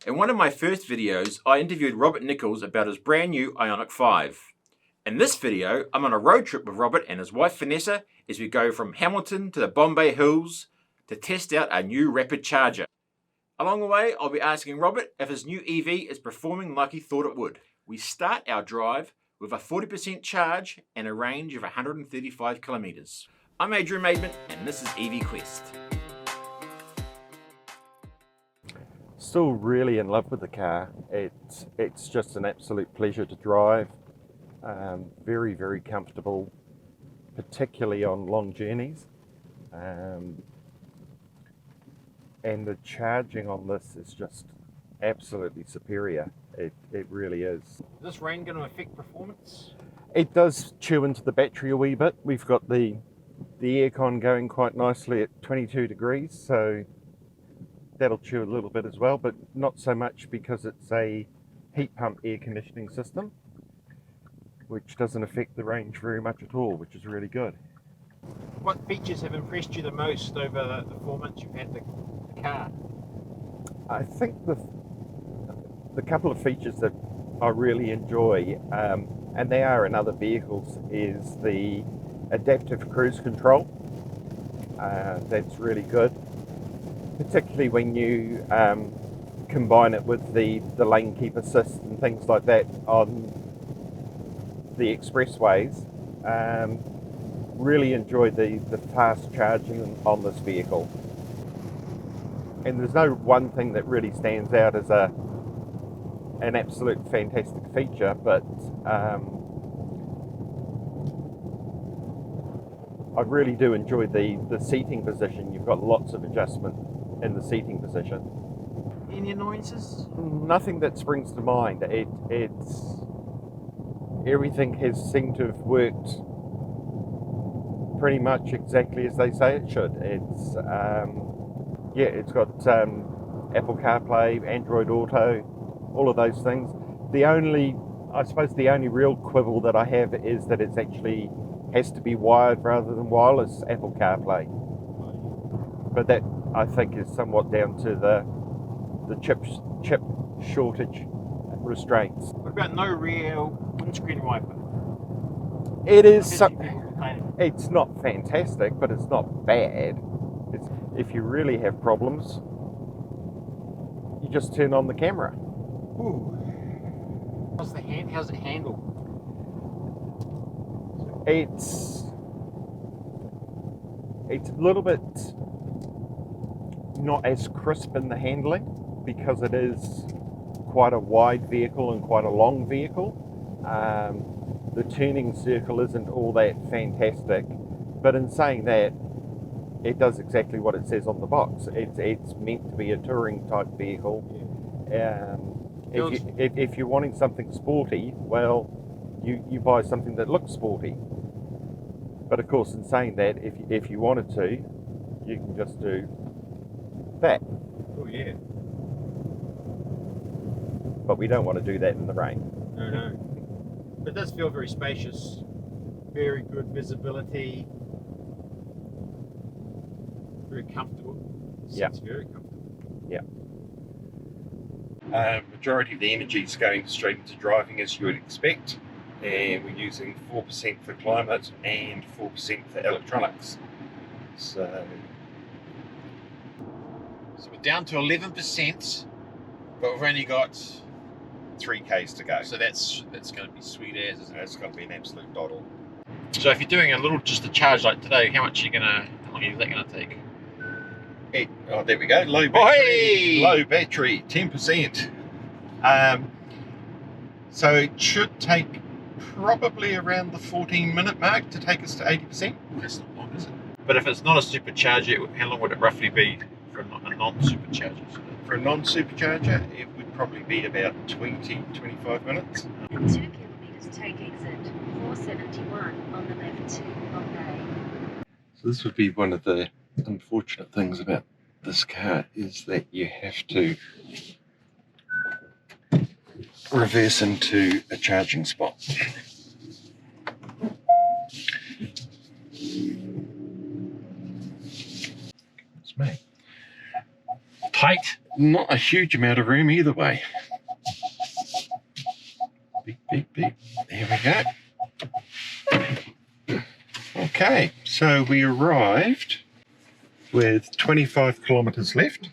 In one of my first videos, I interviewed Robert Nichols about his brand new Ioniq 5. In this video, I'm on a road trip with Robert and his wife Vanessa as we go from Hamilton to the Bombay Hills to test out our new rapid charger. Along the way, I'll be asking Robert if his new EV is performing like he thought it would. We start our drive with a 40% charge and a range of 135 kilometers. I'm Adrian Maidman and this is EV Quest. Still really in love with the car. It's just an absolute pleasure to drive. Very, very comfortable, particularly on long journeys. And the charging on this is just absolutely superior. It really is. Is this rain going to affect performance? It does chew into the battery a wee bit. We've got the aircon going quite nicely at 22 degrees, so that'll chew a little bit as well, but not so much because it's a heat pump air conditioning system, which doesn't affect the range very much at all, which is really good. What features have impressed you the most over the 4 months you've had the car? I think the couple of features that I really enjoy, and they are in other vehicles, is the adaptive cruise control. That's really good, particularly when you combine it with the lane keep assist and things like that on the expressways. Really enjoy the fast charging on this vehicle. And there's no one thing that really stands out as an absolute fantastic feature, but I really do enjoy the seating position. You've got lots of adjustment in the seating position. Any annoyances? Nothing that springs to mind. Everything has seemed to have worked pretty much exactly as they say it should. It's got Apple CarPlay, Android Auto, all of those things. I suppose the only real quibble that I have is that it's actually has to be wired rather than wireless Apple CarPlay. But that, I think, is somewhat down to the chip shortage restraints. What about no rear windscreen wiper? It's not fantastic, but it's not bad. If you really have problems, you just turn on the camera. Ooh. How's it handle? It's a little bit not as crisp in the handling because it is quite a wide vehicle and quite a long vehicle. The turning circle isn't all that fantastic, but in saying that, it does exactly what it says on the box. It's meant to be a touring type vehicle. If you're wanting something sporty, well, you buy something that looks sporty. But of course, in saying that, if you wanted to, you can just do that. Oh yeah. But we don't want to do that in the rain. No. But it does feel very spacious. Very good visibility. Very comfortable. It's very comfortable. Yeah. Majority of the energy is going straight into driving, as you would expect, and we're using 4% for climate and 4% for electronics. So we're down to 11%, but we've only got 3Ks to go. So that's going to be sweet as, isn't it? It's going to be an absolute doddle. So if you're doing just a charge like today, how long is that going to take? There we go. Low battery. Hey! Low battery, 10%. So it should take probably around the 14-minute mark to take us to 80%. That's not long, is it? But if it's not a supercharger, how long would it roughly be for a non-supercharger? For a non-supercharger, it would probably be about 20-25 minutes. In 2 kilometres, take exit 471 on the left to Bombay. So this would be one of the unfortunate things about this car, is that you have to reverse into a charging spot. It's me. Tight. not a huge amount of room either way. Beep, beep, beep. There we go. Okay, so we arrived with 25 kilometres left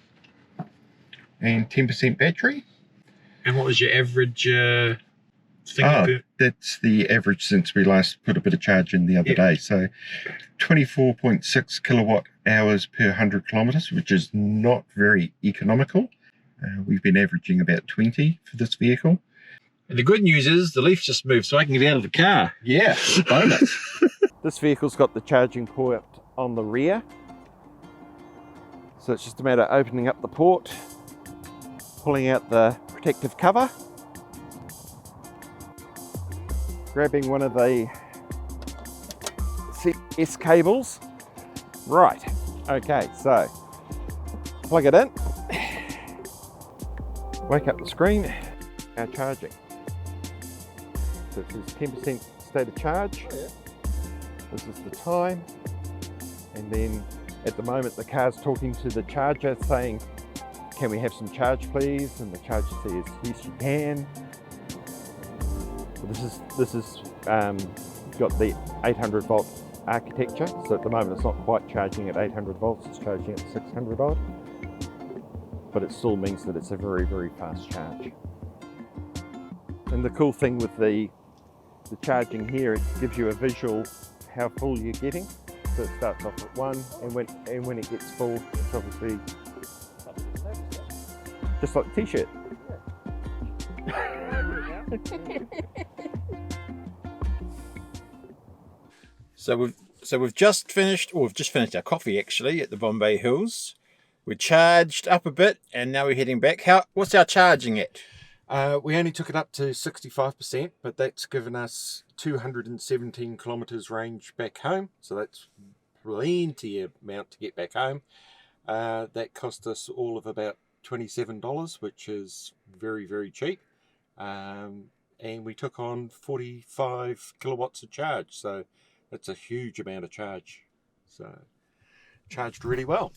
and 10% battery. And what was your average thing? That's the average since we last put a bit of charge in the other day. So 24.6 kilowatt hours per 100 kilometres, which is not very economical. We've been averaging about 20 for this vehicle. And the good news is the leaf just moved so I can get out of the car. Yeah, bonus. This vehicle's got the charging port on the rear. So it's just a matter of opening up the port, pulling out the protective cover, grabbing one of the CS cables. Right, okay, so plug it in, wake up the screen, now charging. So this is 10% state of charge. Oh, yeah. This is the time, and then at the moment the car's talking to the charger saying, can we have some charge please? And the charger says, yes you can. This is got the 800 volt architecture, so at the moment it's not quite charging at 800 volts, it's charging at 600 odd, but it still means that it's a very, very fast charge. And the cool thing with the charging here, it gives you a visual how full you're getting. So it starts off at 1, and when it gets full, it's obviously just like the t-shirt. So we've just finished our coffee actually at the Bombay Hills. We're charged up a bit and now we're heading back. What's our charging at? We only took it up to 65%, but that's given us 217 kilometres range back home. So that's plenty amount to get back home. That cost us all of about $27, which is very, very cheap. And we took on 45 kilowatts of charge. So that's a huge amount of charge. So charged really well.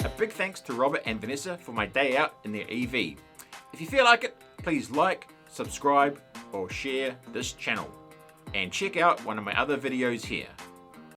A big thanks to Robert and Vanessa for my day out in their EV. If you feel like it, please like, subscribe or share this channel. And check out one of my other videos here.